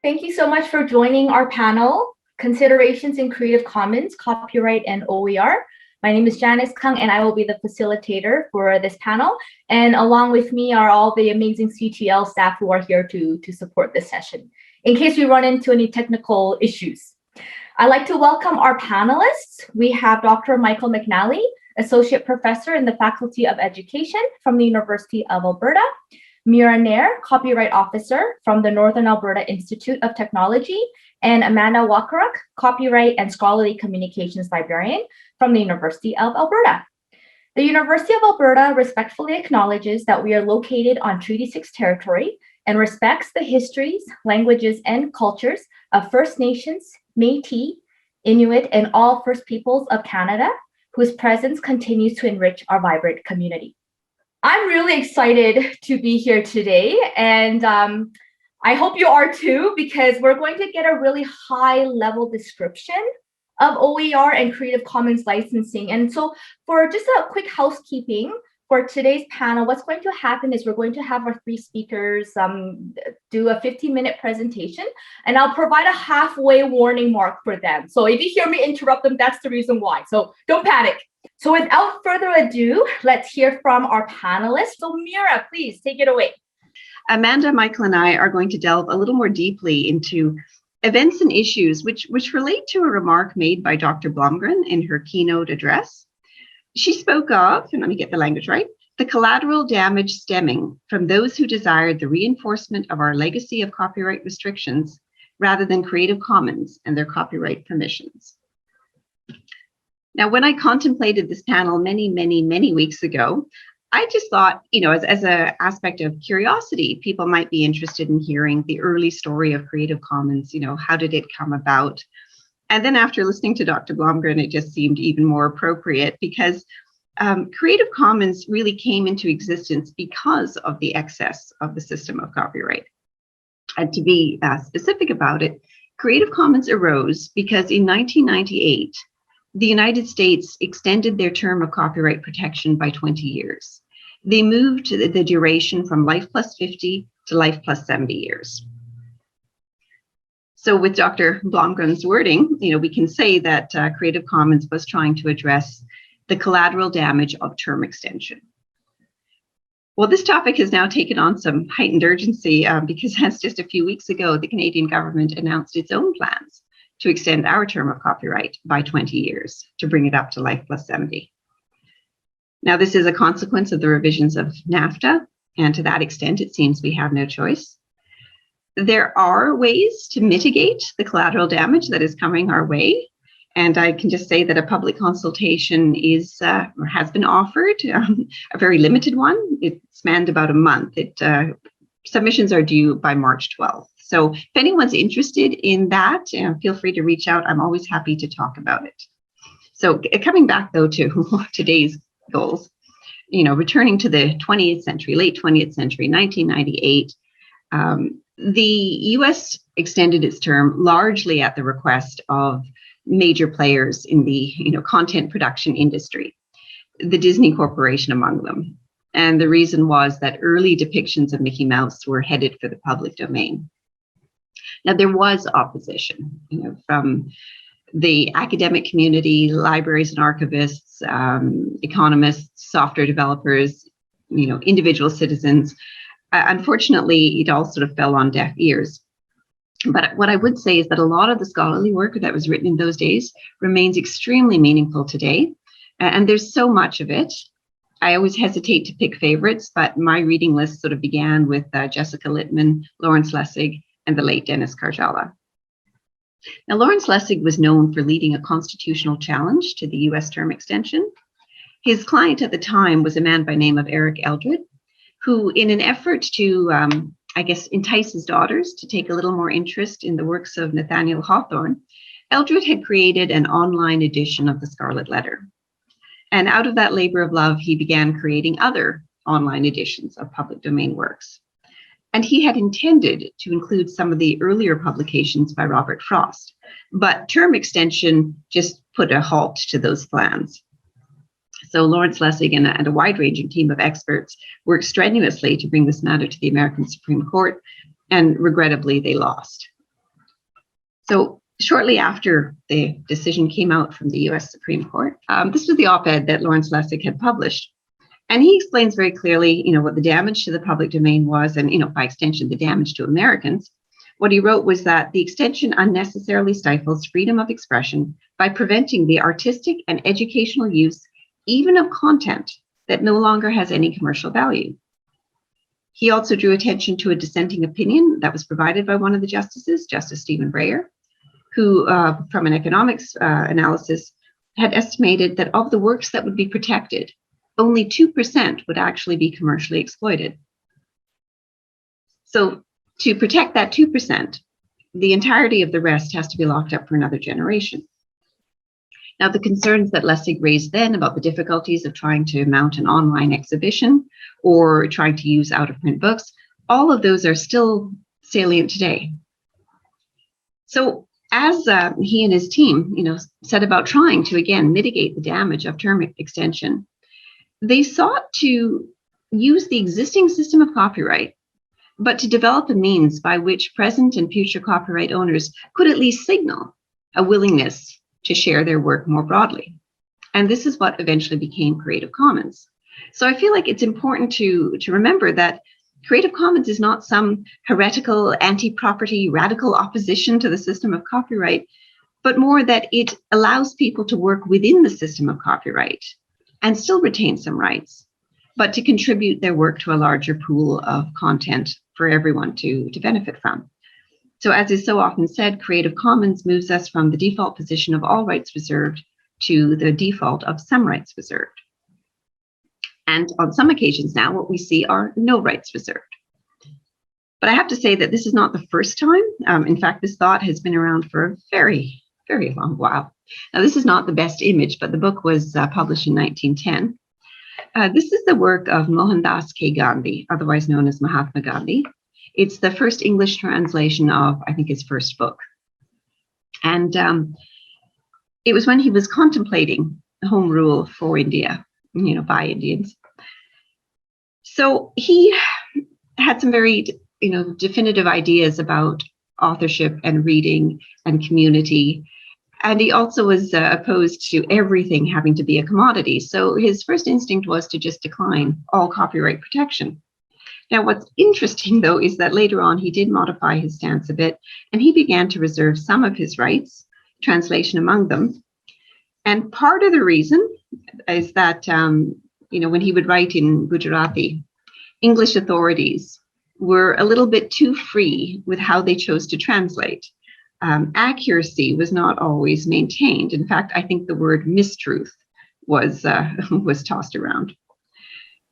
Thank you so much for joining our panel, Considerations in Creative Commons, Copyright and OER. My name is Janice Kang, and I will be the facilitator for this panel. And along with me are all the amazing CTL staff who are here to support this session, in case we run into any technical issues. I'd like to welcome our panelists. We have Dr. Michael McNally, Associate Professor in the Faculty of Education from the University of Alberta, Mira Nair, Copyright Officer from the Northern Alberta Institute of Technology, and Amanda Wakarak, Copyright and Scholarly Communications Librarian from the University of Alberta. The University of Alberta respectfully acknowledges that we are located on Treaty 6 territory and respects the histories, languages, and cultures of First Nations, Métis, Inuit, and all First Peoples of Canada, whose presence continues to enrich our vibrant community. I'm really excited to be here today, and I hope you are too, because we're going to get a really high-level description of OER and Creative Commons licensing. And so for just a quick housekeeping for today's panel, what's going to happen is we're going to have our three speakers do a 15-minute presentation, and I'll provide a halfway warning mark for them. So if you hear me interrupt them, that's the reason why. So don't panic. So without further ado, let's hear from our panelists. So Mira, please take it away. Amanda, Michael, and I are going to delve a little more deeply into events and issues which relate to a remark made by Dr. Blomgren in her keynote address. She spoke of, and let me get the language right, the collateral damage stemming from those who desired the reinforcement of our legacy of copyright restrictions rather than Creative Commons and their copyright permissions. Now, when I contemplated this panel many weeks ago, I just thought, as an aspect of curiosity, people might be interested in hearing the early story of Creative Commons. How did it come about? And then after listening to Dr. Blomgren, it just seemed even more appropriate because Creative Commons really came into existence because of the excess of the system of copyright. And to be specific about it, Creative Commons arose because in 1998, the United States extended their term of copyright protection by 20 years. They moved the duration from life plus 50 to life plus 70 years. So with Dr. Blomgren's wording, we can say that Creative Commons was trying to address the collateral damage of term extension. Well, this topic has now taken on some heightened urgency because as just a few weeks ago, the Canadian government announced its own plans to extend our term of copyright by 20 years to bring it up to life plus 70. Now, this is a consequence of the revisions of NAFTA, and to that extent, it seems we have no choice. There are ways to mitigate the collateral damage that is coming our way, and I can just say that a public consultation is or has been offered, a very limited one. It spanned about a month. Submissions are due by March 12th. So if anyone's interested in that, feel free to reach out. I'm always happy to talk about it. So coming back though to today's goals, returning to the 20th century, late 20th century, 1998, the US extended its term largely at the request of major players in the content production industry, the Disney Corporation among them. And the reason was that early depictions of Mickey Mouse were headed for the public domain. Now, there was opposition, from the academic community, libraries and archivists, economists, software developers, individual citizens. Unfortunately, it all sort of fell on deaf ears. But what I would say is that a lot of the scholarly work that was written in those days remains extremely meaningful today. And there's so much of it. I always hesitate to pick favorites, but my reading list sort of began with Jessica Littman, Lawrence Lessig, and the late Dennis Karjala. Now, Lawrence Lessig was known for leading a constitutional challenge to the US term extension. His client at the time was a man by the name of Eric Eldred, who, in an effort to, entice his daughters to take a little more interest in the works of Nathaniel Hawthorne, Eldred had created an online edition of the Scarlet Letter. And out of that labor of love, he began creating other online editions of public domain works. And he had intended to include some of the earlier publications by Robert Frost, but term extension just put a halt to those plans. So Lawrence Lessig and a wide-ranging team of experts worked strenuously to bring this matter to the American Supreme Court, and regrettably, they lost. So shortly after the decision came out from the US Supreme Court, this was the op-ed that Lawrence Lessig had published. And he explains very clearly, what the damage to the public domain was, and, by extension, the damage to Americans. What he wrote was that the extension unnecessarily stifles freedom of expression by preventing the artistic and educational use, even of content that no longer has any commercial value. He also drew attention to a dissenting opinion that was provided by one of the justices, Justice Stephen Breyer, who, from an economics analysis, had estimated that of the works that would be protected, only 2% would actually be commercially exploited. So to protect that 2%, the entirety of the rest has to be locked up for another generation. Now, the concerns that Lessig raised then about the difficulties of trying to mount an online exhibition or trying to use out-of-print books, all of those are still salient today. So as he and his team, set about trying to, again, mitigate the damage of term extension, they sought to use the existing system of copyright, but to develop a means by which present and future copyright owners could at least signal a willingness to share their work more broadly. And this is what eventually became Creative Commons. So I feel like it's important to remember that Creative Commons is not some heretical, anti-property, radical opposition to the system of copyright, but more that it allows people to work within the system of copyright and still retain some rights, but to contribute their work to a larger pool of content for everyone to benefit from. So as is so often said, Creative Commons moves us from the default position of all rights reserved to the default of some rights reserved. And on some occasions now, what we see are no rights reserved. But I have to say that this is not the first time. In fact, this thought has been around for a very, very long while. Now, this is not the best image, but the book was published in 1910. This is the work of Mohandas K. Gandhi, otherwise known as Mahatma Gandhi. It's the first English translation of, I think, his first book. And it was when he was contemplating home rule for India, by Indians. So he had some very, definitive ideas about authorship and reading and community. And he also was opposed to everything having to be a commodity. So his first instinct was to just decline all copyright protection. Now, what's interesting, though, is that later on he did modify his stance a bit, and he began to reserve some of his rights, translation among them. And part of the reason is that, when he would write in Gujarati, English authorities were a little bit too free with how they chose to translate. Accuracy was not always maintained. In fact, I think the word mistruth was tossed around.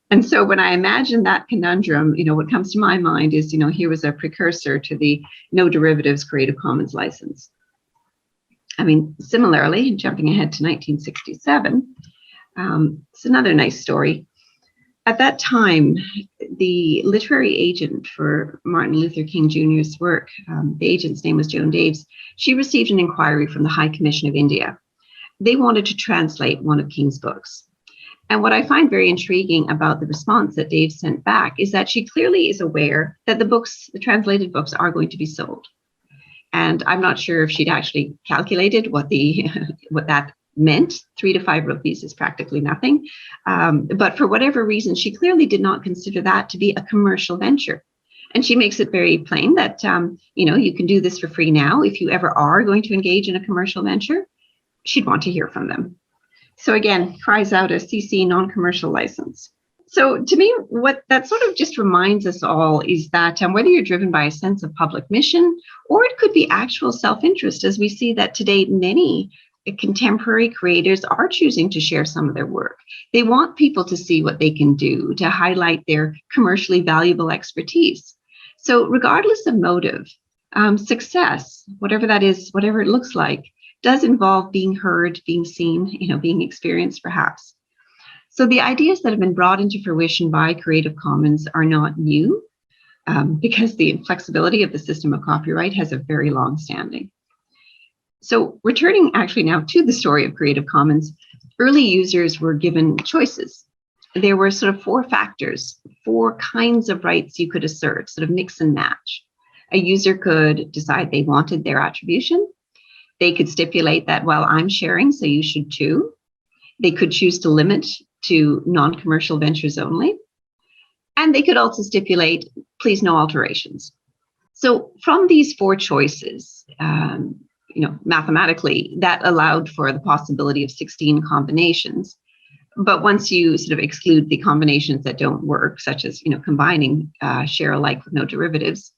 And so when I imagine that conundrum, what comes to my mind is, here was a precursor to the no derivatives Creative Commons license. I mean, similarly, jumping ahead to 1967, it's another nice story. At that time, the literary agent for Martin Luther King Jr.'s work, the agent's name was Joan Daves, she received an inquiry from the High Commission of India. They wanted to translate one of King's books. And what I find very intriguing about the response that Daves sent back is that she clearly is aware that the translated books are going to be sold. And I'm not sure if she'd actually calculated what that meant. 3 to 5 rupees is practically nothing. But for whatever reason, she clearly did not consider that to be a commercial venture. And she makes it very plain that, you can do this for free now. If you ever are going to engage in a commercial venture, she'd want to hear from them. So again, cries out a CC non-commercial license. So to me, what that sort of just reminds us all is that whether you're driven by a sense of public mission, or it could be actual self-interest, as we see that today many contemporary creators are choosing to share some of their work. They want people to see what they can do to highlight their commercially valuable expertise. So regardless of motive, success, whatever that is, whatever it looks like, does involve being heard, being seen, being experienced perhaps. So the ideas that have been brought into fruition by Creative Commons are not new because the inflexibility of the system of copyright has a very long standing. So returning actually now to the story of Creative Commons, early users were given choices. There were sort of 4 factors, 4 kinds of rights you could assert, sort of mix and match. A user could decide they wanted their attribution. They could stipulate that, well, I'm sharing, so you should too. They could choose to limit to non-commercial ventures only. And they could also stipulate, please, no alterations. So from these four choices, mathematically, that allowed for the possibility of 16 combinations. But once you sort of exclude the combinations that don't work, such as, combining share alike with no derivatives,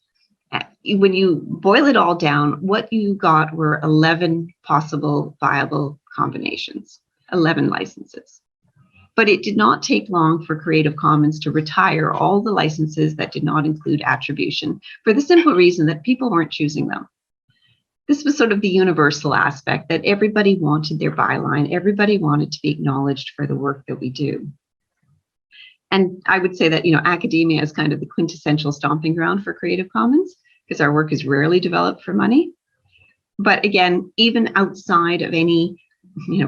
when you boil it all down, what you got were 11 possible viable combinations, 11 licenses. But it did not take long for Creative Commons to retire all the licenses that did not include attribution, for the simple reason that people weren't choosing them. This was sort of the universal aspect, that everybody wanted their byline, everybody wanted to be acknowledged for the work that we do. And I would say that, academia is kind of the quintessential stomping ground for Creative Commons, because our work is rarely developed for money. But again, even outside of any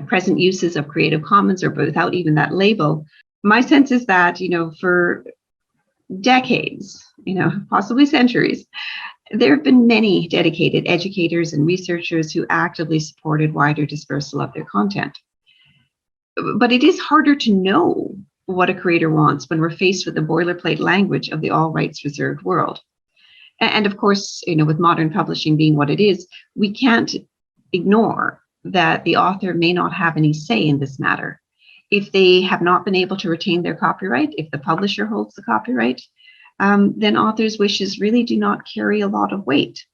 present uses of Creative Commons, or without even that label, my sense is that, for decades, possibly centuries, there have been many dedicated educators and researchers who actively supported wider dispersal of their content. But it is harder to know what a creator wants when we're faced with the boilerplate language of the all rights reserved world. And of course, with modern publishing being what it is, we can't ignore that the author may not have any say in this matter. If they have not been able to retain their copyright, if the publisher holds the copyright, then authors' wishes really do not carry a lot of weight.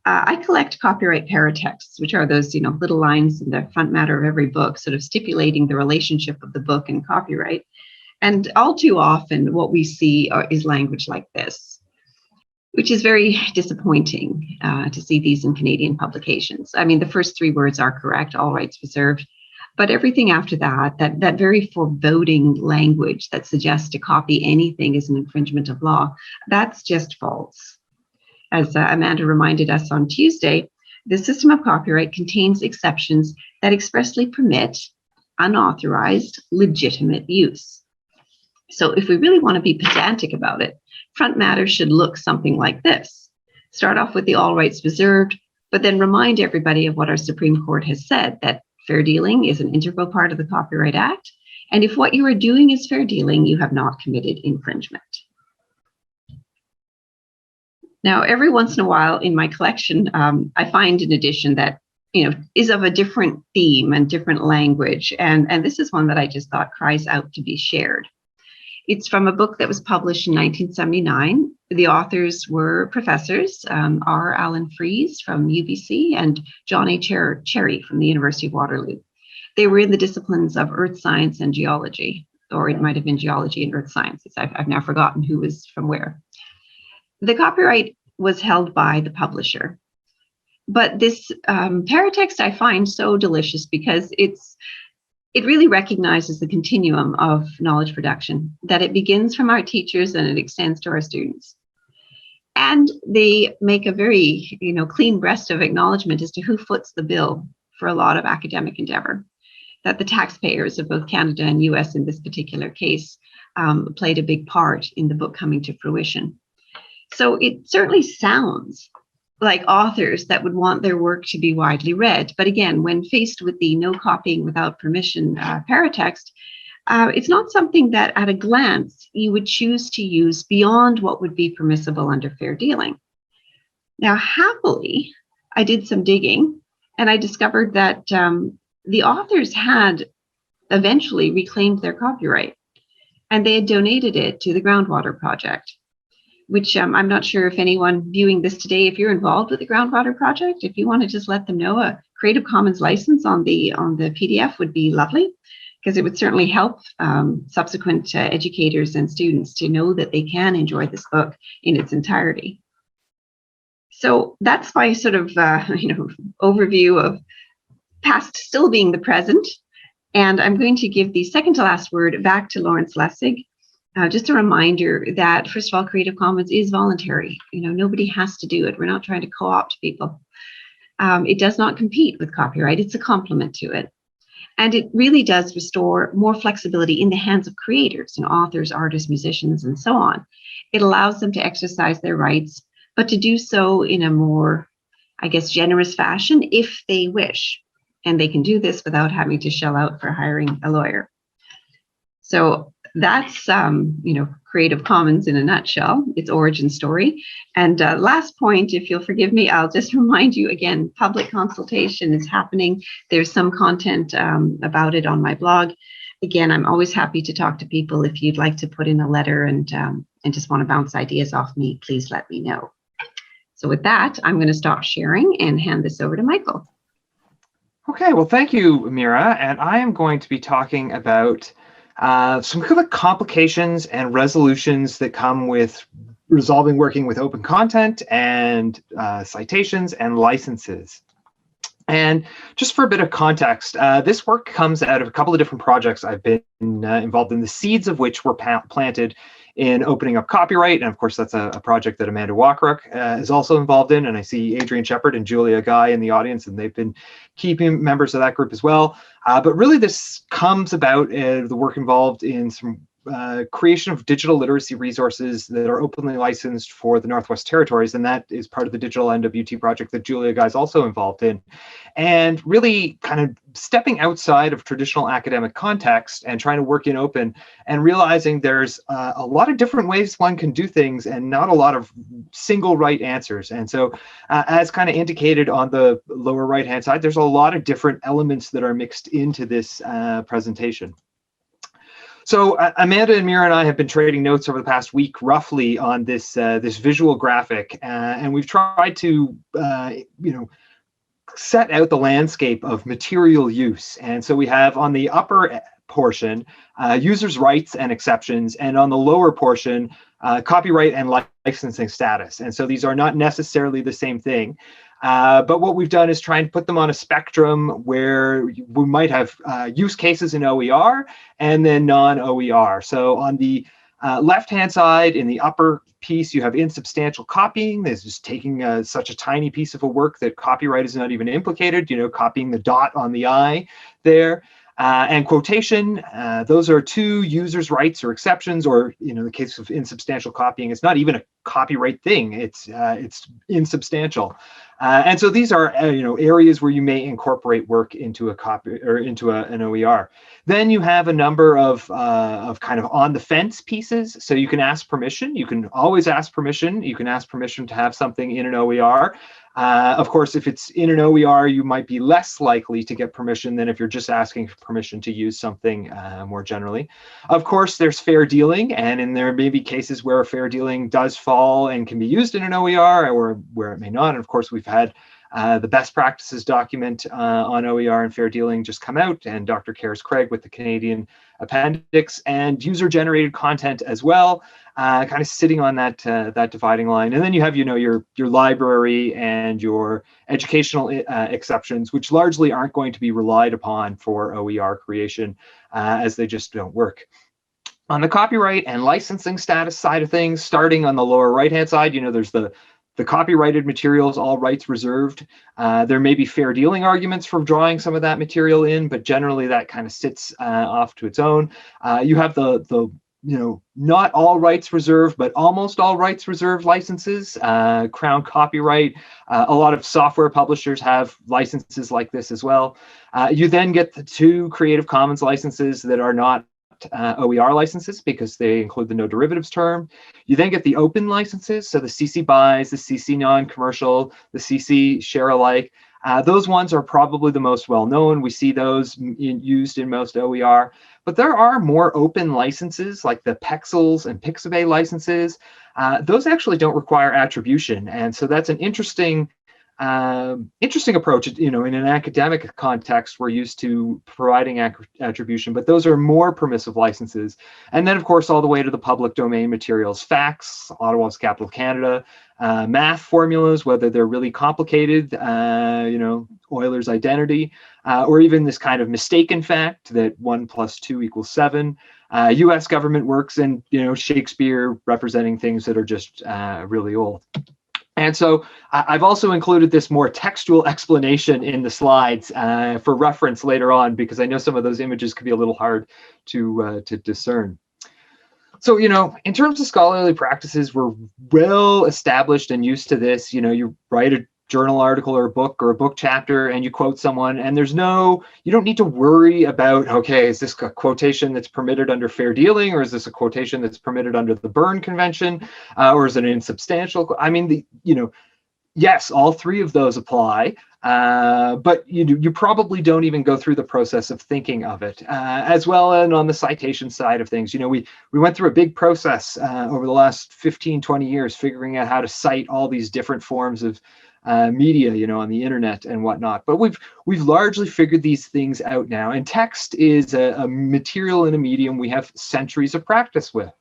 I collect copyright paratexts, which are those little lines in the front matter of every book, sort of stipulating the relationship of the book and copyright. And all too often, what we see is language like this, which is very disappointing to see these in Canadian publications. I mean, the first three words are correct, all rights reserved, but everything after that, that very foreboding language that suggests to copy anything is an infringement of law, that's just false. As Amanda reminded us on Tuesday, the system of copyright contains exceptions that expressly permit unauthorized, legitimate use. So if we really want to be pedantic about it, front matter should look something like this. Start off with the all rights reserved, but then remind everybody of what our Supreme Court has said, that fair dealing is an integral part of the Copyright Act. And if what you are doing is fair dealing, you have not committed infringement. Now, every once in a while in my collection, I find an edition that is of a different theme and different language. And this is one that I just thought cries out to be shared. It's from a book that was published in 1979. The authors were professors, R. Alan Fries from UBC and John A. Cherry from the University of Waterloo. They were in the disciplines of earth science and geology, or it might have been geology and earth sciences. I've now forgotten who was from where. The copyright was held by the publisher. But this paratext I find so delicious because it really recognizes the continuum of knowledge production, that it begins from our teachers and it extends to our students. And they make a very, clean breast of acknowledgement as to who foots the bill for a lot of academic endeavor, that the taxpayers of both Canada and US in this particular case played a big part in the book coming to fruition. So it certainly sounds like authors that would want their work to be widely read. But again, when faced with the no copying without permission paratext, it's not something that at a glance you would choose to use beyond what would be permissible under fair dealing. Now, happily, I did some digging and I discovered that the authors had eventually reclaimed their copyright and they had donated it to the Groundwater Project, which I'm not sure if anyone viewing this today, if you're involved with the Groundwater Project, if you want to just let them know, a Creative Commons license on the PDF would be lovely, because it would certainly help subsequent educators and students to know that they can enjoy this book in its entirety. So that's my sort of overview of past still being the present. And I'm going to give the second to last word back to Lawrence Lessig. Just a reminder that, first of all, Creative Commons is voluntary. Nobody has to do it. We're not trying to co-opt people. It does not compete with copyright. It's a complement to it. And it really does restore more flexibility in the hands of creators and authors, artists, musicians, and so on. It allows them to exercise their rights but to do so in a more, I guess, generous fashion if they wish. And they can do this without having to shell out for hiring a lawyer. So that's, Creative Commons in a nutshell, its origin story. And last point, if you'll forgive me, I'll just remind you again, public consultation is happening. There's some content about it on my blog. Again, I'm always happy to talk to people. If you'd like to put in a letter and just want to bounce ideas off me, please let me know. So with that, I'm going to stop sharing and hand this over to Michael. Okay, well, thank you, Mira. And I am going to be talking about some kind of complications and resolutions that come with working with open content and citations and licenses. And just for a bit of context, this work comes out of a couple of different projects I've been involved in, the seeds of which were planted in opening up copyright. And of course, that's a project that Amanda Walkerook is also involved in. And I see Adrian Shepard and Julia Guy in the audience, and they've been keeping members of that group as well. But really, this comes about the work involved in some creation of digital literacy resources that are openly licensed for the Northwest Territories, and that is part of the digital NWT project that Julia Guy is also involved in. And really kind of stepping outside of traditional academic context and trying to work in open and realizing there's a lot of different ways one can do things and not a lot of single right answers. And so as kind of indicated on the lower right hand side, there's a lot of different elements that are mixed into this presentation. So Amanda and Mira and I have been trading notes over the past week, roughly, on this this visual graphic, and we've tried to, set out the landscape of material use. And so we have on the upper portion users' rights and exceptions, and on the lower portion copyright and licensing status. And so these are not necessarily the same thing. But what we've done is try and put them on a spectrum where we might have use cases in OER and then non-OER. So on the left-hand side, in the upper piece, you have insubstantial copying. This is taking such a tiny piece of a work that copyright is not even implicated, copying the dot on the I there. And quotation, those are two users' rights or exceptions, or in the case of insubstantial copying, it's not even a copyright thing. It's insubstantial. And so these are areas where you may incorporate work into a copy or into an OER. Then you have a number of kind of on the fence pieces. So you can ask permission. You can always ask permission. You can ask permission to have something in an OER. Of course, if it's in an OER, you might be less likely to get permission than if you're just asking for permission to use something more generally. Of course, there's fair dealing, and there may be cases where fair dealing does fall and can be used in an OER, or where it may not. And of course, we've had the best practices document on OER and fair dealing just come out, and Dr. Cairns-Craig with the Canadian Appendix, and user-generated content as well, kind of sitting on that dividing line. And then you have your library and your educational exceptions, which largely aren't going to be relied upon for OER creation, as they just don't work. On the copyright and licensing status side of things, starting on the lower right-hand side, there's the copyrighted materials, all rights reserved. There may be fair dealing arguments for drawing some of that material in, but generally that kind of sits off to its own. You have the not all rights reserved, but almost all rights reserved licenses, Crown Copyright. A lot of software publishers have licenses like this as well. You then get the two Creative Commons licenses that are not OER licenses because they include the no derivatives term. You then get the open licenses, so the CC BY, the CC non-commercial, the CC share alike. Those ones are probably the most well-known. We see those used in most OER, but there are more open licenses like the Pexels and Pixabay licenses. Those actually don't require attribution, and so that's an interesting approach. In an academic context, we're used to providing attribution, but those are more permissive licenses. And then, of course, all the way to the public domain materials, facts, Ottawa's Capital Canada, math formulas, whether they're really complicated, Euler's identity, or even this kind of mistaken fact that 1 + 2 = 7. U.S. government works, and Shakespeare representing things that are just really old. And so I've also included this more textual explanation in the slides for reference later on, because I know some of those images could be a little hard to discern. So, in terms of scholarly practices, we're well established and used to this. You write a journal article or a book chapter and you quote someone, and you don't need to worry about, okay, is this a quotation that's permitted under fair dealing, or is this a quotation that's permitted under the Berne Convention, or is it insubstantial? I mean, yes, all three of those apply, but you probably don't even go through the process of thinking of it as well. And on the citation side of things, we went through a big process over the last 15, 20 years, figuring out how to cite all these different forms of media, on the internet and whatnot. But we've largely figured these things out now. And text is a material and a medium we have centuries of practice with.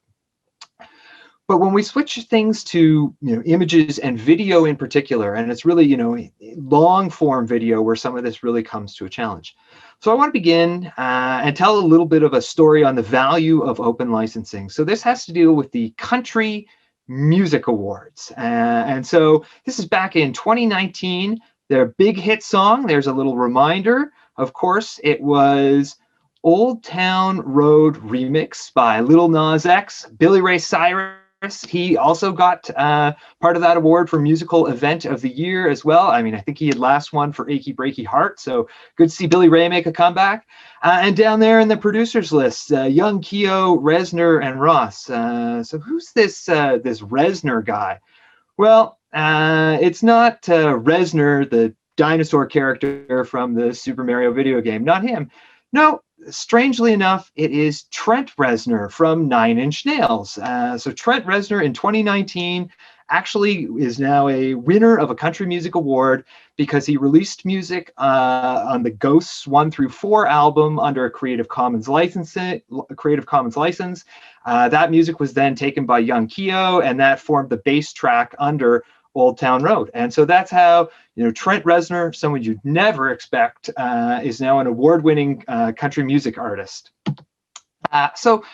But when we switch things to images and video in particular, and it's really long form video where some of this really comes to a challenge. So I want to begin and tell a little bit of a story on the value of open licensing. So this has to deal with the Country Music Awards, and so this is back in 2019. Their big hit song. There's a little reminder. Of course, it was Old Town Road remix by Lil Nas X, Billy Ray Cyrus. He also got part of that award for musical event of the year as well. I mean, I think he had last won for Achy Breaky Heart. So good to see Billy Ray make a comeback. And down there in the producers list, Young Keo, Reznor, and Ross. So who's this Reznor guy? Well, it's not Reznor, the dinosaur character from the Super Mario video game. Not him. No. Strangely enough, it is Trent Reznor from Nine Inch Nails. So Trent Reznor in 2019 actually is now a winner of a Country Music Award because he released music on the Ghosts 1 through 4 album under a Creative Commons license. That music was then taken by Young Keo, and that formed the bass track under Old Town Road. And so that's how Trent Reznor, someone you'd never expect, is now an award-winning country music artist. So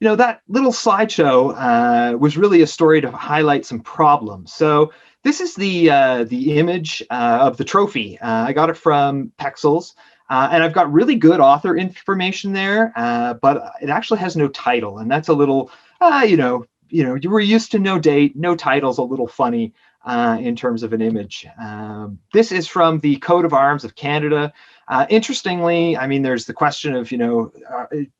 that little slideshow was really a story to highlight some problems. So this is the image of the trophy. I got it from Pexels. And I've got really good author information there, but it actually has no title. And that's a little, you were used to no date, no title's a little funny in terms of an image. This is from the Coat of Arms of Canada. Interestingly, I mean, there's the question of,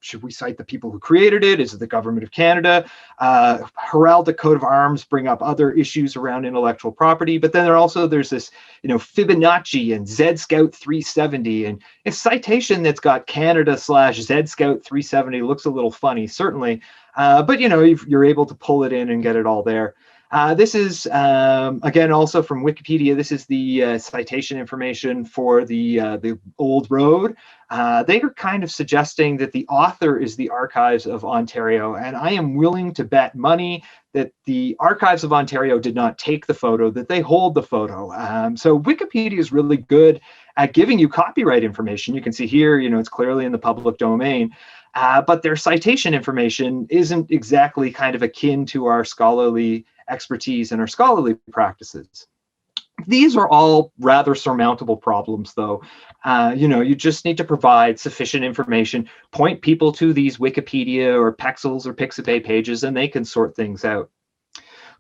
should we cite the people who created it? Is it the government of Canada? Heraldic Coat of Arms bring up other issues around intellectual property, but then there's this, Fibonacci and Z-Scout 370, and a citation that's got Canada/Z-Scout 370 looks a little funny, certainly, but you're able to pull it in and get it all there. This is, again, also from Wikipedia. This is the citation information for the old road. They are kind of suggesting that the author is the Archives of Ontario, and I am willing to bet money that the Archives of Ontario did not take the photo, that they hold the photo. So Wikipedia is really good at giving you copyright information. You can see here, it's clearly in the public domain. But their citation information isn't exactly kind of akin to our scholarly expertise and our scholarly practices. These are all rather surmountable problems, though. You just need to provide sufficient information, point people to these Wikipedia or Pexels or Pixabay pages, and they can sort things out.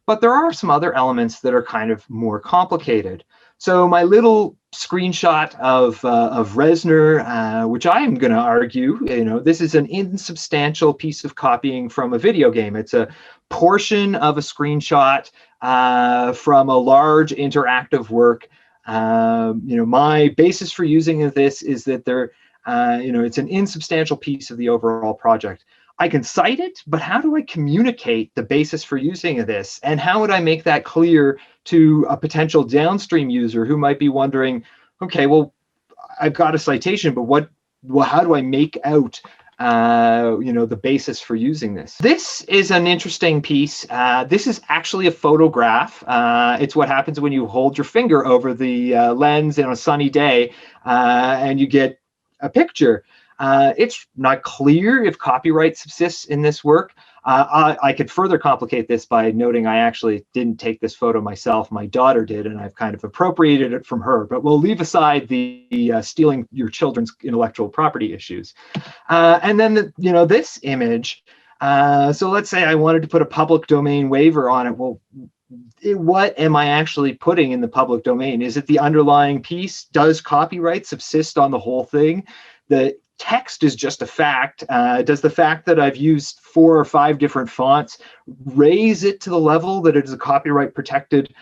But there are some other elements that are kind of more complicated. So my little screenshot of Reznor, which I am going to argue, this is an insubstantial piece of copying from a video game. It's a portion of a screenshot from a large interactive work. My basis for using this is that it's an insubstantial piece of the overall project. I can cite it, but how do I communicate the basis for using this? And how would I make that clear to a potential downstream user who might be wondering, okay, well, I've got a citation, but how do I make out the basis for using this? This is an interesting piece. This is actually a photograph. It's what happens when you hold your finger over the lens on a sunny day and you get a picture. It's not clear if copyright subsists in this work. I could further complicate this by noting I actually didn't take this photo myself. My daughter did, and I've kind of appropriated it from her. But we'll leave aside the stealing your children's intellectual property issues. And then, this image, So let's say I wanted to put a public domain waiver on it. Well, what am I actually putting in the public domain? Is it the underlying piece? Does copyright subsist on the whole thing? The text is just a fact. Does the fact that I've used 4 or 5 different fonts raise it to the level that it is a copyright protected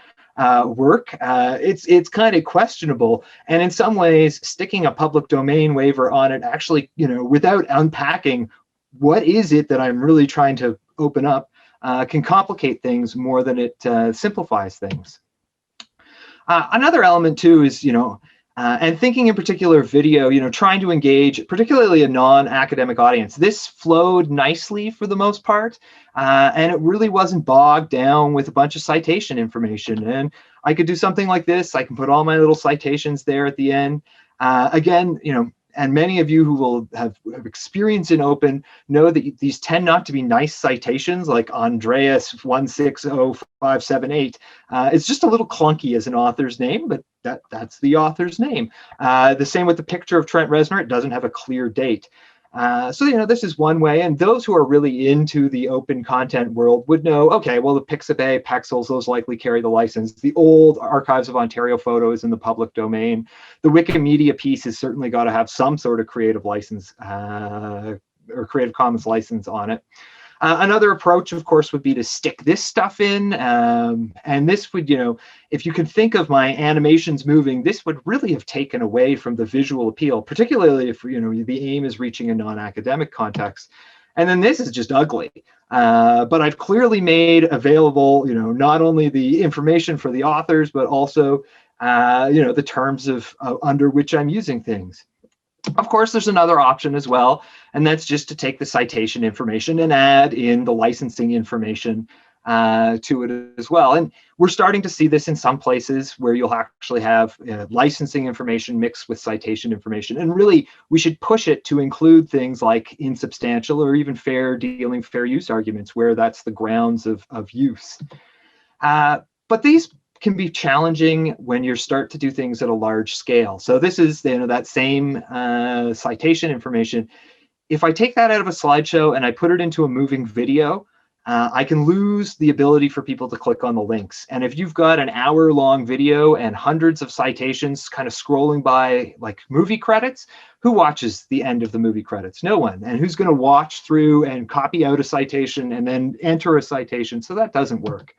work? It's kind of questionable. And in some ways, sticking a public domain waiver on it actually, without unpacking what is it that I'm really trying to open up, can complicate things more than it simplifies things. Another element too is, and thinking in particular video, trying to engage particularly a non-academic audience. This flowed nicely for the most part, and it really wasn't bogged down with a bunch of citation information. And I could do something like this. I can put all my little citations there at the end. Again, and many of you who will have experience in open know that these tend not to be nice citations like Andreas 160578. It's just a little clunky as an author's name, but that's the author's name. The same with the picture of Trent Reznor. It doesn't have a clear date. So, this is one way. And those who are really into the open content world would know, okay, well, the Pixabay, Pexels, those likely carry the license. The old Archives of Ontario photos in the public domain. The Wikimedia piece has certainly got to have some sort of creative license or Creative Commons license on it. Another approach, of course, would be to stick this stuff in. And this would, if you could think of my animations moving, this would really have taken away from the visual appeal, particularly if, the aim is reaching a non-academic context. And then this is just ugly. But I've clearly made available, not only the information for the authors, but also, the terms of under which I'm using things. Of course, there's another option as well, and that's just to take the citation information and add in the licensing information to it as well. And we're starting to see this in some places where you'll actually have licensing information mixed with citation information. And really, we should push it to include things like insubstantial or even fair dealing, fair use arguments, where that's the grounds of use. But these can be challenging when you start to do things at a large scale. So this is that same citation information. If I take that out of a slideshow and I put it into a moving video, I can lose the ability for people to click on the links. And if you've got an hour-long video and hundreds of citations kind of scrolling by like movie credits, who watches the end of the movie credits? No one. And who's going to watch through and copy out a citation and then enter a citation? So that doesn't work.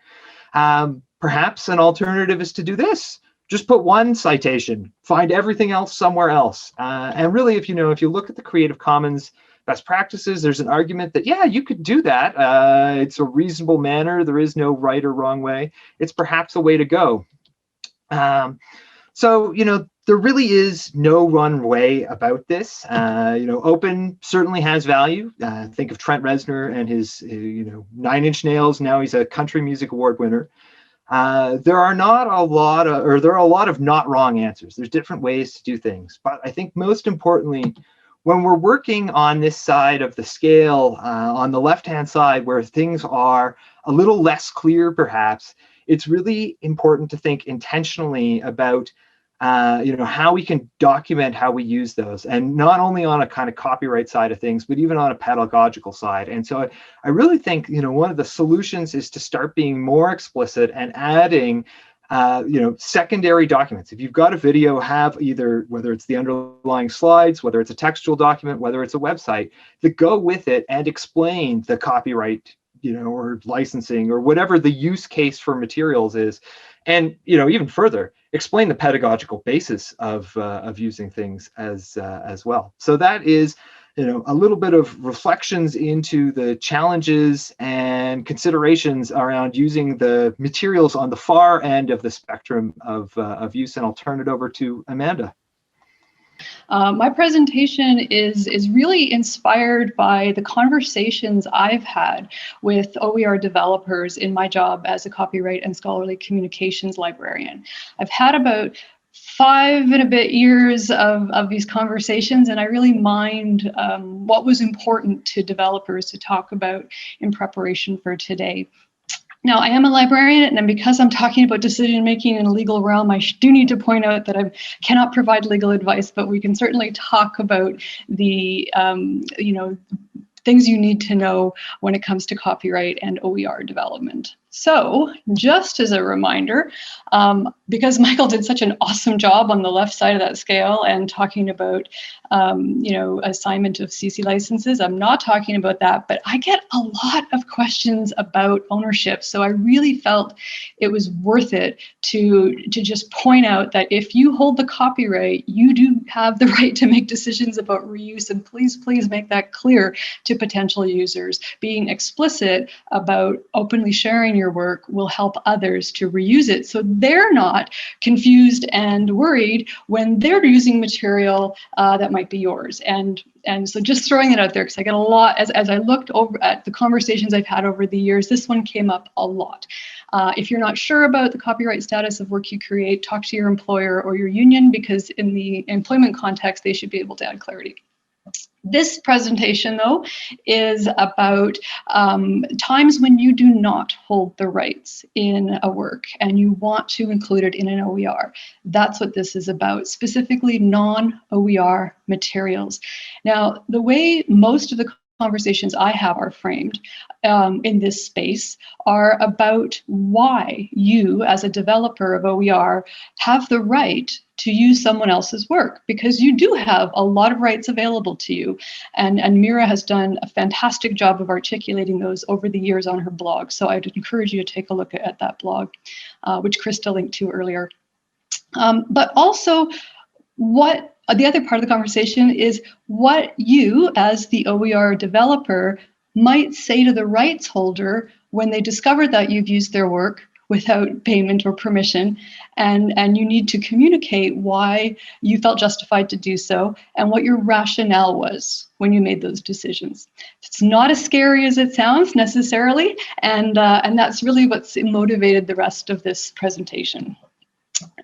Perhaps an alternative is to do this. Just put one citation, find everything else somewhere else. And really, if you look at the Creative Commons best practices, there's an argument that, yeah, you could do that. It's a reasonable manner. There is no right or wrong way. It's perhaps a way to go. So, there really is no one way about this. Open certainly has value. Think of Trent Reznor and his, 9 Inch Nails. Now he's a Country Music Award winner. There are a lot of not wrong answers. There's different ways to do things. But I think most importantly, when we're working on this side of the scale, on the left-hand side where things are a little less clear, perhaps, it's really important to think intentionally about how we can document how we use those, and not only on a kind of copyright side of things, but even on a pedagogical side. And so I really think, one of the solutions is to start being more explicit and adding, secondary documents. If you've got a video, have either, whether it's the underlying slides, whether it's a textual document, whether it's a website, that go with it and explain the copyright, or licensing or whatever the use case for materials is. And, even further, explain the pedagogical basis of using things as well. So that is, a little bit of reflections into the challenges and considerations around using the materials on the far end of the spectrum of use. And I'll turn it over to Amanda. My presentation is really inspired by the conversations I've had with OER developers in my job as a copyright and scholarly communications librarian. I've had about 5 and a bit years of these conversations, and I really mined what was important to developers to talk about in preparation for today. Now, I am a librarian, and because I'm talking about decision-making in a legal realm, I do need to point out that I cannot provide legal advice, but we can certainly talk about the, things you need to know when it comes to copyright and OER development. So just as a reminder, because Michael did such an awesome job on the left side of that scale and talking about, assignment of CC licenses, I'm not talking about that, but I get a lot of questions about ownership. So I really felt it was worth it to just point out that if you hold the copyright, you do have the right to make decisions about reuse, and please make that clear to potential users. Being explicit about openly sharing your work will help others to reuse it, so they're not confused and worried when they're using material that might be yours. And so just throwing it out there, because I get a lot, as I looked over at the conversations I've had over the years, this one came up a lot. If you're not sure about the copyright status of work you create, talk to your employer or your union, because in the employment context, they should be able to add clarity. This presentation, though, is about times when you do not hold the rights in a work and you want to include it in an OER. That's what this is about, specifically non-OER materials. Now, the way most of the conversations I have are framed in this space are about why you, as a developer of OER, have the right to use someone else's work, because you do have a lot of rights available to you. And Mira has done a fantastic job of articulating those over the years on her blog. So I'd encourage you to take a look at that blog, which Krista linked to earlier. But also, what the other part of the conversation is what you, as the OER developer, might say to the rights holder when they discover that you've used their work without payment or permission, and you need to communicate why you felt justified to do so and what your rationale was when you made those decisions. It's not as scary as it sounds necessarily, and that's really what's motivated the rest of this presentation.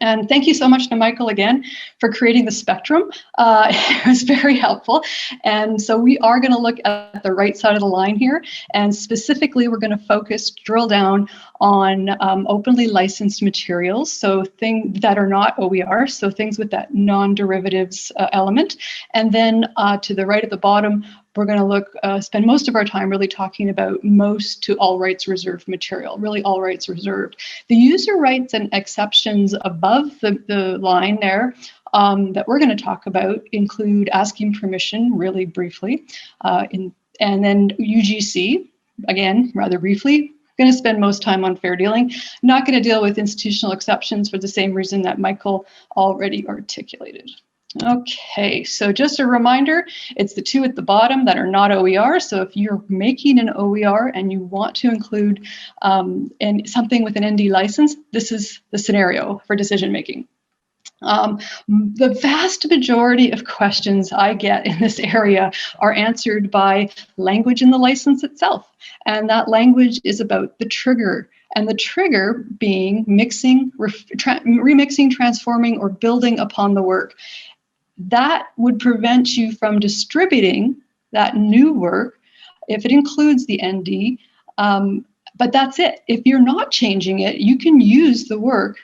And thank you so much to Michael again for creating the spectrum. It was very helpful. And so we are going to look at the right side of the line here. And specifically, we're going to drill down on openly licensed materials. So things that are not OER, so things with that non-derivatives element. And then to the right at the bottom, we're going to spend most of our time really talking about most to all rights reserved material, really all rights reserved. The user rights and exceptions above the line there that we're going to talk about include asking permission, really briefly, and then UGC, again, rather briefly. Going to spend most time on fair dealing. Not going to deal with institutional exceptions for the same reason that Michael already articulated. Okay, so just a reminder, it's the two at the bottom that are not OER. So if you're making an OER and you want to include something with an ND license, this is the scenario for decision making. The vast majority of questions I get in this area are answered by language in the license itself. And that language is about the trigger. And the trigger being mixing, remixing, transforming, or building upon the work. That would prevent you from distributing that new work if it includes the ND, but that's it. If you're not changing it, you can use the work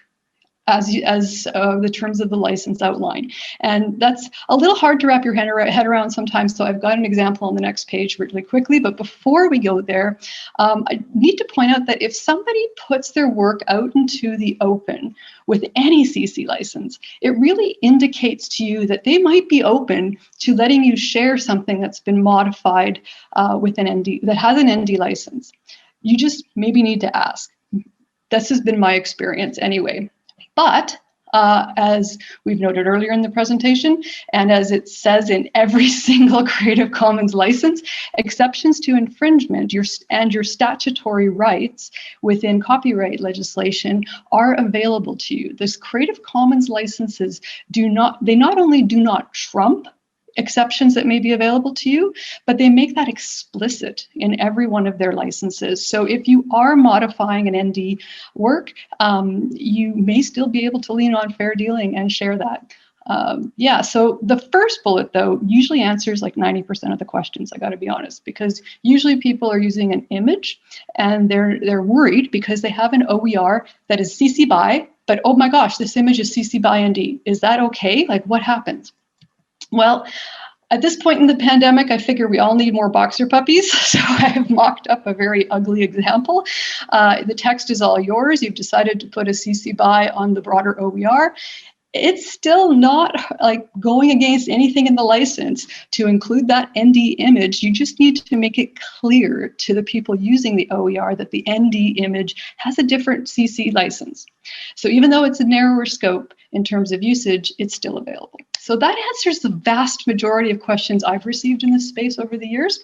as the terms of the license outline. And that's a little hard to wrap your head around sometimes, so I've got an example on the next page really quickly. But before we go there, I need to point out that if somebody puts their work out into the open with any CC license, it really indicates to you that they might be open to letting you share something that's been modified with an ND, that has an ND license. You just maybe need to ask. This has been my experience anyway. But as we've noted earlier in the presentation, and as it says in every single Creative Commons license, exceptions to infringement and your statutory rights within copyright legislation are available to you. This Creative Commons licenses not only do not trump exceptions that may be available to you, but they make that explicit in every one of their licenses. So if you are modifying an ND work, you may still be able to lean on fair dealing and share that. Yeah, so the first bullet, though, usually answers like 90% of the questions, I got to be honest, because usually people are using an image and they're worried because they have an OER that is CC BY, but oh my gosh, this image is CC BY ND. Is that okay? Like, what happens? Well, At this point in the pandemic, I figure we all need more boxer puppies. So I have mocked up a very ugly example. The text is all yours. You've decided to put a CC BY on the broader OER. It's still not like going against anything in the license to include that ND image. You just need to make it clear to the people using the OER that the ND image has a different CC license. So even though it's a narrower scope in terms of usage, it's still available. So that answers the vast majority of questions I've received in this space over the years.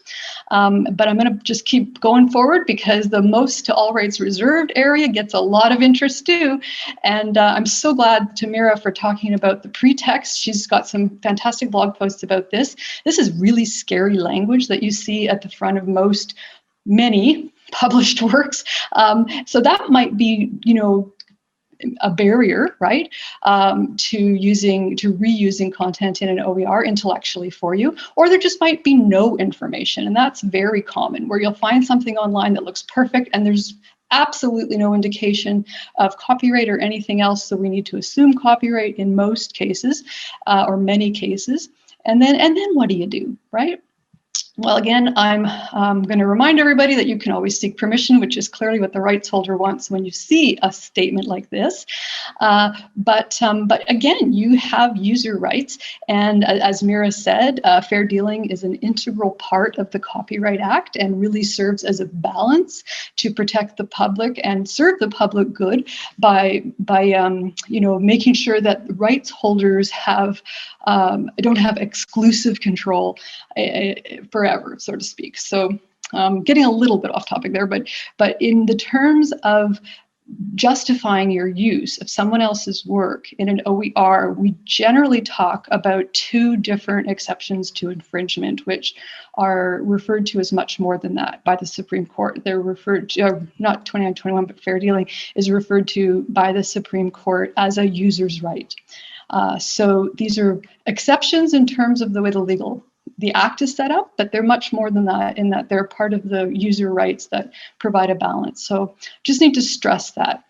But I'm going to just keep going forward because the most to all rights reserved area gets a lot of interest too. And I'm so glad to Mira for talking about the pretext. She's got some fantastic blog posts about this. This is really scary language that you see at the front of many published works. So that might be, a barrier, right, to reusing content in an OER intellectually for you, or there just might be no information, and that's very common, where you'll find something online that looks perfect and there's absolutely no indication of copyright or anything else, so we need to assume copyright in most cases, or many cases, and then what do you do, right? Well, again, I'm going to remind everybody that you can always seek permission, which is clearly what the rights holder wants when you see a statement like this. But again, you have user rights. And as Mira said, fair dealing is an integral part of the Copyright Act and really serves as a balance to protect the public and serve the public good by making sure that rights holders don't have exclusive control forever, so to speak. So getting a little bit off topic there, but in the terms of justifying your use of someone else's work in an OER, we generally talk about two different exceptions to infringement, which are referred to as much more than that by the Supreme Court. They're referred to, not 2921, but fair dealing is referred to by the Supreme Court as a user's right. So these are exceptions in terms of the way the Act is set up, but they're much more than that in that they're part of the user rights that provide a balance. So just need to stress that.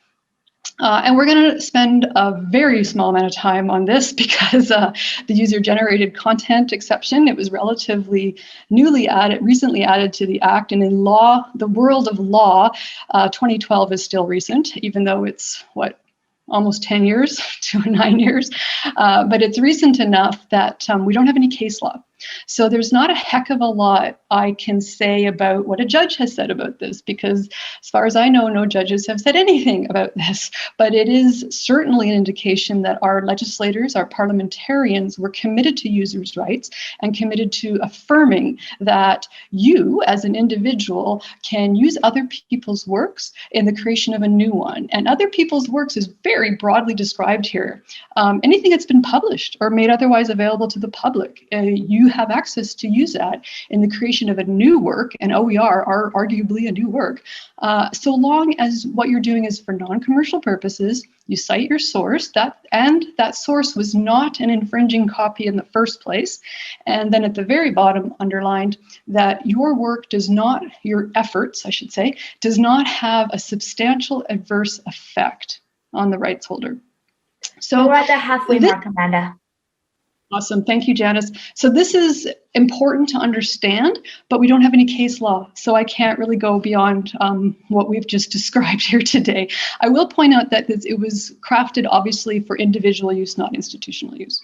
And we're going to spend a very small amount of time on this because the user-generated content exception, it was relatively recently added to the Act. And in law, the world of law, 2012 is still recent, even though it's, almost 10 years to 9 years, but it's recent enough that we don't have any case law. So there's not a heck of a lot I can say about what a judge has said about this, because as far as I know, no judges have said anything about this. But it is certainly an indication that our legislators, our parliamentarians, were committed to users' rights and committed to affirming that you, as an individual, can use other people's works in the creation of a new one. And other people's works is very broadly described here. Anything that's been published or made otherwise available to the public, you have access to use that in the creation of a new work, and OER are arguably a new work, so long as what you're doing is for non-commercial purposes, you cite your source, and that source was not an infringing copy in the first place, and then at the very bottom underlined that your work your efforts, I should say, does not have a substantial adverse effect on the rights holder. So we're at the halfway mark, Amanda. Awesome. Thank you, Janice. So this is important to understand, but we don't have any case law, so I can't really go beyond what we've just described here today. I will point out that it was crafted, obviously, for individual use, not institutional use.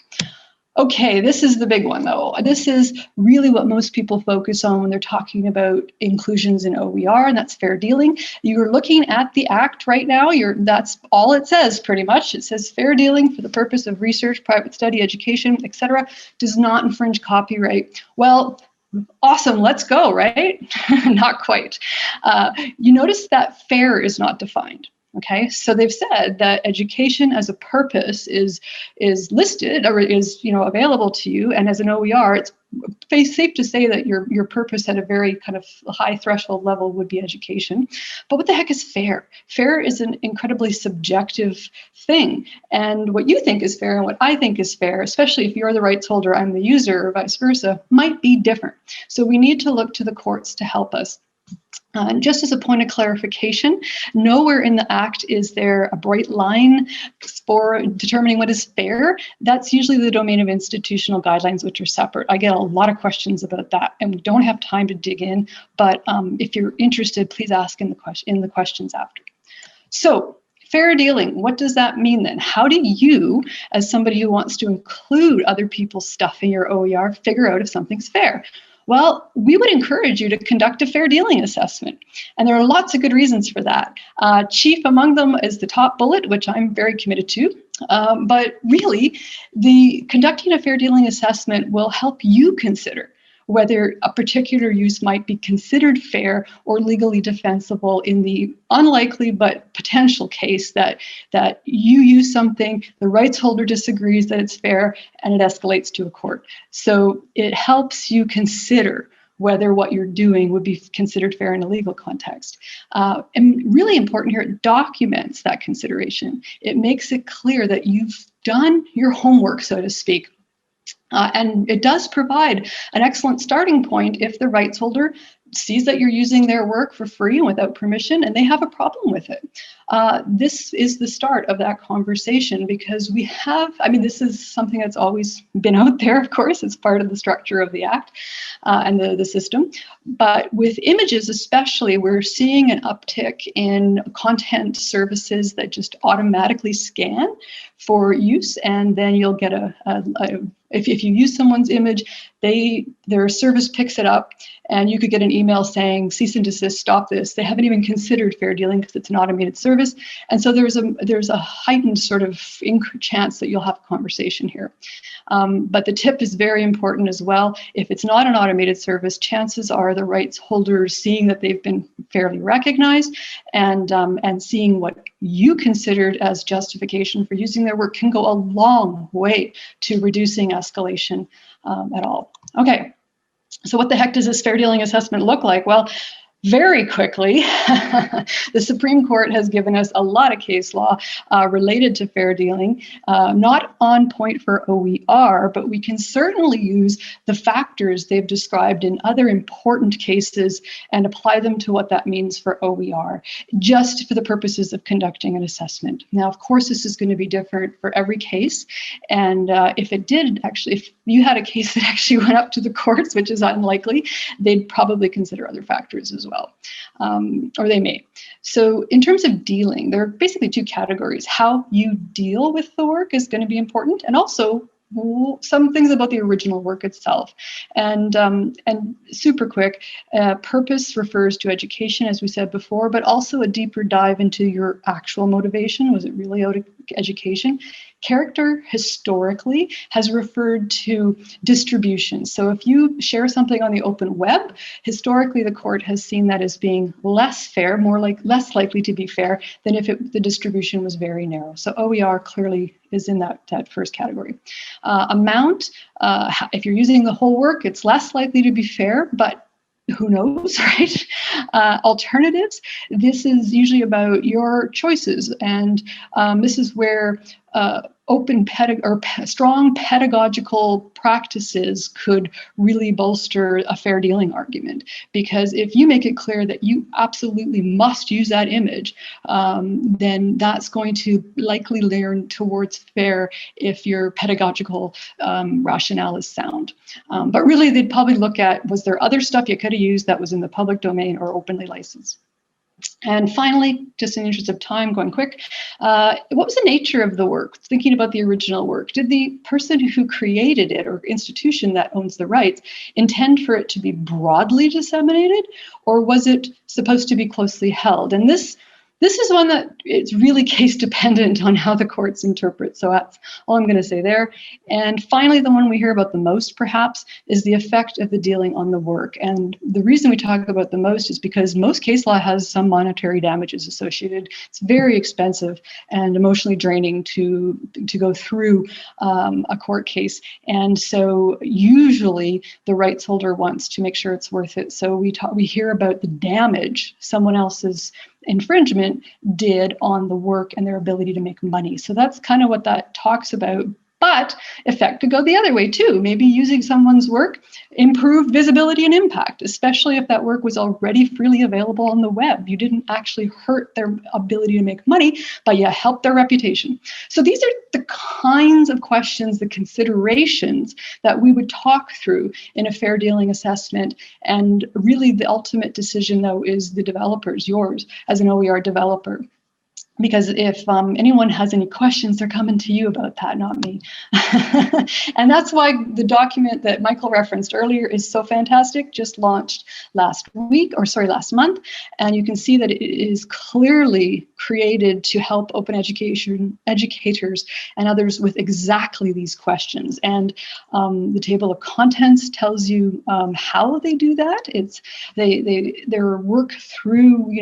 Okay, this is the big one, though. This is really what most people focus on when they're talking about inclusions in OER, and that's fair dealing. You're looking at the Act right now. That's all it says, pretty much. It says fair dealing for the purpose of research, private study, education, etc., does not infringe copyright. Well, awesome, let's go, right? Not quite. You notice that fair is not defined. Okay, so they've said that education as a purpose is listed or is available to you, and as an OER, it's safe to say that your purpose at a very kind of high threshold level would be education. But what the heck is fair? Fair is an incredibly subjective thing, and what you think is fair and what I think is fair, especially if you're the rights holder, I'm the user, or vice versa, might be different. So we need to look to the courts to help us. And just as a point of clarification, nowhere in the Act is there a bright line for determining what is fair. That's usually the domain of institutional guidelines, which are separate. I get a lot of questions about that, and we don't have time to dig in, but if you're interested, please ask in the questions after. So, fair dealing, what does that mean then? How do you, as somebody who wants to include other people's stuff in your OER, figure out if something's fair? Well, we would encourage you to conduct a fair dealing assessment. And there are lots of good reasons for that. Chief among them is the top bullet, which I'm very committed to. But really, conducting a fair dealing assessment will help you consider whether a particular use might be considered fair or legally defensible in the unlikely but potential case that you use something, the rights holder disagrees that it's fair, and it escalates to a court. So it helps you consider whether what you're doing would be considered fair in a legal context. And really important here, it documents that consideration. It makes it clear that you've done your homework, so to speak. And it does provide an excellent starting point if the rights holder sees that you're using their work for free and without permission, and they have a problem with it. This is the start of that conversation, because we have, this is something that's always been out there, of course, it's part of the structure of the Act and the system. But with images especially, we're seeing an uptick in content services that just automatically scan for use, and then you'll get if you use someone's image, their service picks it up, and you could get an email saying, cease and desist, stop this. They haven't even considered fair dealing because it's an automated service. And so there's a heightened sort of chance that you'll have a conversation here. But the tip is very important as well. If it's not an automated service, chances are the rights holders seeing that they've been fairly recognized and seeing what you considered as justification for using their work can go a long way to reducing escalation at all. Okay, so what the heck does this fair dealing assessment look like? Well, very quickly, the Supreme Court has given us a lot of case law related to fair dealing, not on point for OER, but we can certainly use the factors they've described in other important cases and apply them to what that means for OER, just for the purposes of conducting an assessment. Now, of course, this is going to be different for every case, and if you had a case that actually went up to the courts, which is unlikely, they'd probably consider other factors as well, or they may. So in terms of dealing, there are basically two categories. How you deal with the work is going to be important, and also some things about the original work itself. And super quick, purpose refers to education, as we said before, but also a deeper dive into your actual motivation. Was it really out of education? Character historically has referred to distribution. So if you share something on the open web, historically the court has seen that as being less fair, less likely to be fair than if the distribution was very narrow. So OER clearly is in that first category. Amount, if you're using the whole work, it's less likely to be fair, but who knows, right? Alternatives, this is usually about your choices, and this is where strong pedagogical practices could really bolster a fair dealing argument. Because if you make it clear that you absolutely must use that image, then that's going to likely lean towards fair if your pedagogical rationale is sound. But really, they'd probably look at, was there other stuff you could have used that was in the public domain or openly licensed? And finally, just in the interest of time, going quick, what was the nature of the work? Thinking about the original work, did the person who created it or institution that owns the rights intend for it to be broadly disseminated, or was it supposed to be closely held? And this is one that it's really case dependent on how the courts interpret. So that's all I'm going to say there. And finally, the one we hear about the most, perhaps, is the effect of the dealing on the work. And the reason we talk about the most is because most case law has some monetary damages associated. It's very expensive and emotionally draining to go through a court case. And so usually the rights holder wants to make sure it's worth it. So we hear about the damage someone else's infringement did on the work and their ability to make money. So that's kind of what that talks about But effect could go the other way too. Maybe using someone's work improved visibility and impact, especially if that work was already freely available on the web. You didn't actually hurt their ability to make money, but you helped their reputation. So these are the kinds of questions, the considerations that we would talk through in a fair dealing assessment. And really the ultimate decision, though, is the developer's, yours as an OER developer. Because if anyone has any questions, they're coming to you about that, not me. And that's why the document that Michael referenced earlier is so fantastic, just launched last month. And you can see that it is clearly created to help open education educators and others with exactly these questions. And the table of contents tells you how they do that. It's their work through,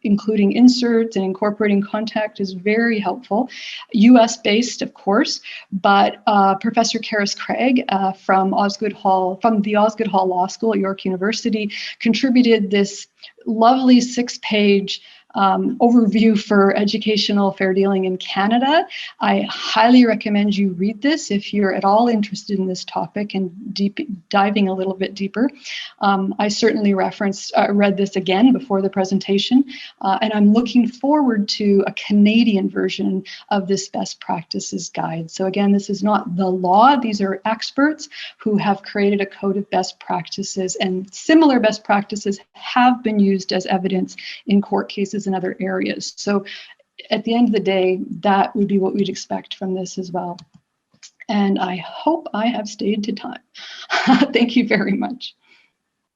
including inserts and incorporating contact is very helpful. US based, of course, but Professor Karis Craig from the Osgoode Hall Law School at York University contributed this lovely 6-page overview for educational fair dealing in Canada. I highly recommend you read this if you're at all interested in this topic and diving a little bit deeper. I certainly read this again before the presentation, and I'm looking forward to a Canadian version of this best practices guide. So again, this is not the law. These are experts who have created a code of best practices, and similar best practices have been used as evidence in court cases in other areas. So at the end of the day, that would be what we'd expect from this as well. And I hope I have stayed to time. Thank you very much.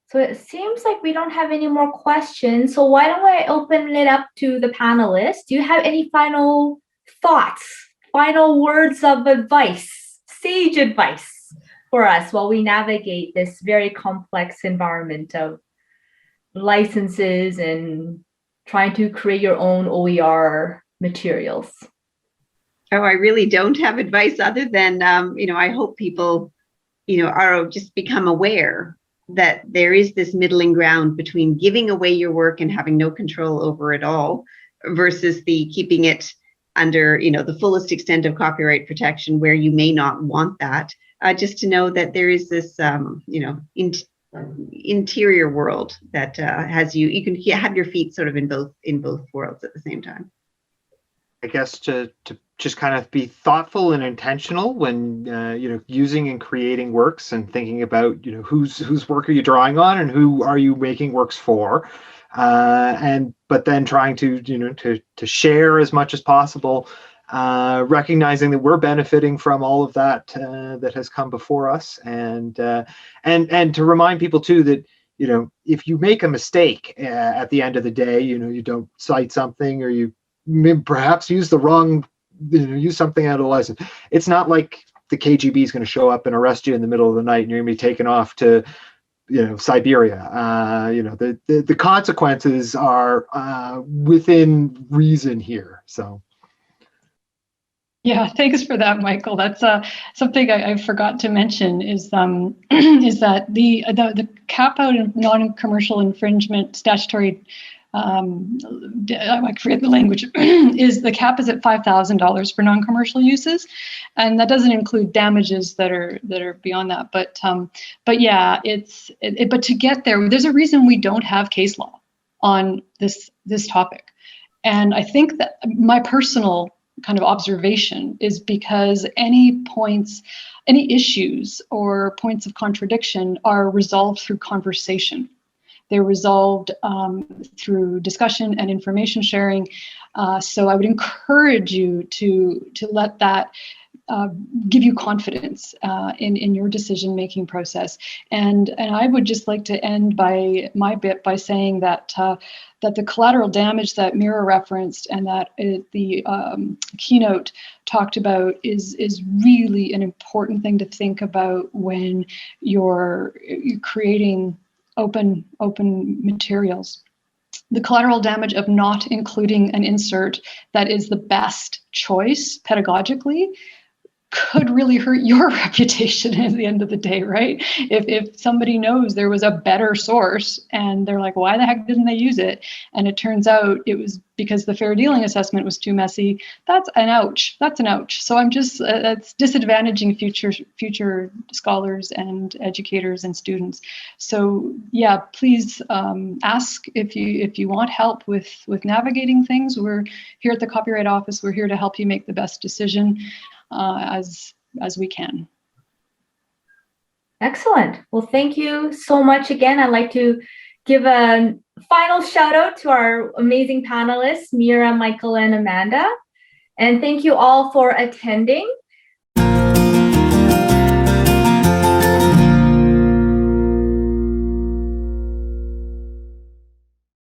So it seems like we don't have any more questions. So why don't I open it up to the panelists? Do you have any final thoughts, final words of advice, sage advice for us while we navigate this very complex environment of licenses and trying to create your own OER materials? Oh, I really don't have advice other than, I hope people, are just become aware that there is this middling ground between giving away your work and having no control over it all versus the keeping it under, the fullest extent of copyright protection where you may not want that. Just to know that there is this, interior world that has you can have your feet sort of in both worlds at the same time. I guess to just kind of be thoughtful and intentional when using and creating works and thinking about whose work are you drawing on and who are you making works for, but then trying to to share as much as possible, recognizing that we're benefiting from all of that that has come before us, and to remind people too that if you make a mistake at the end of the day, you don't cite something or you perhaps use the wrong, use something out of the license. It's not like the KGB is going to show up and arrest you in the middle of the night and you're going to be taken off to Siberia. The consequences are within reason here. So. Yeah, thanks for that, Michael. That's something I forgot to mention is that the cap out and non-commercial infringement statutory, I forget the language, is the cap is at $5,000 for non-commercial uses, and that doesn't include damages that are beyond that. But yeah, but to get there, there's a reason we don't have case law on this topic, and I think that my personal kind of observation is because any issues or points of contradiction are resolved through conversation. They're resolved through discussion and information sharing. So I would encourage you to let that give you confidence in your decision-making process. And I would just like to end by saying that the collateral damage that Mira referenced and that the keynote talked about is really an important thing to think about when you're creating open materials. The collateral damage of not including an insert that is the best choice pedagogically could really hurt your reputation at the end of the day, right? If somebody knows there was a better source and they're like, why the heck didn't they use it? And it turns out it was because the fair dealing assessment was too messy. That's an ouch. That's an ouch. So I'm just, that's disadvantaging future scholars and educators and students. So yeah, please ask if you want help with navigating things. We're here at the Copyright Office. We're here to help you make the best decision as we can. Excellent. Well, thank you so much again. I'd like to give a final shout out to our amazing panelists, Mira, Michael, and Amanda. And thank you all for attending.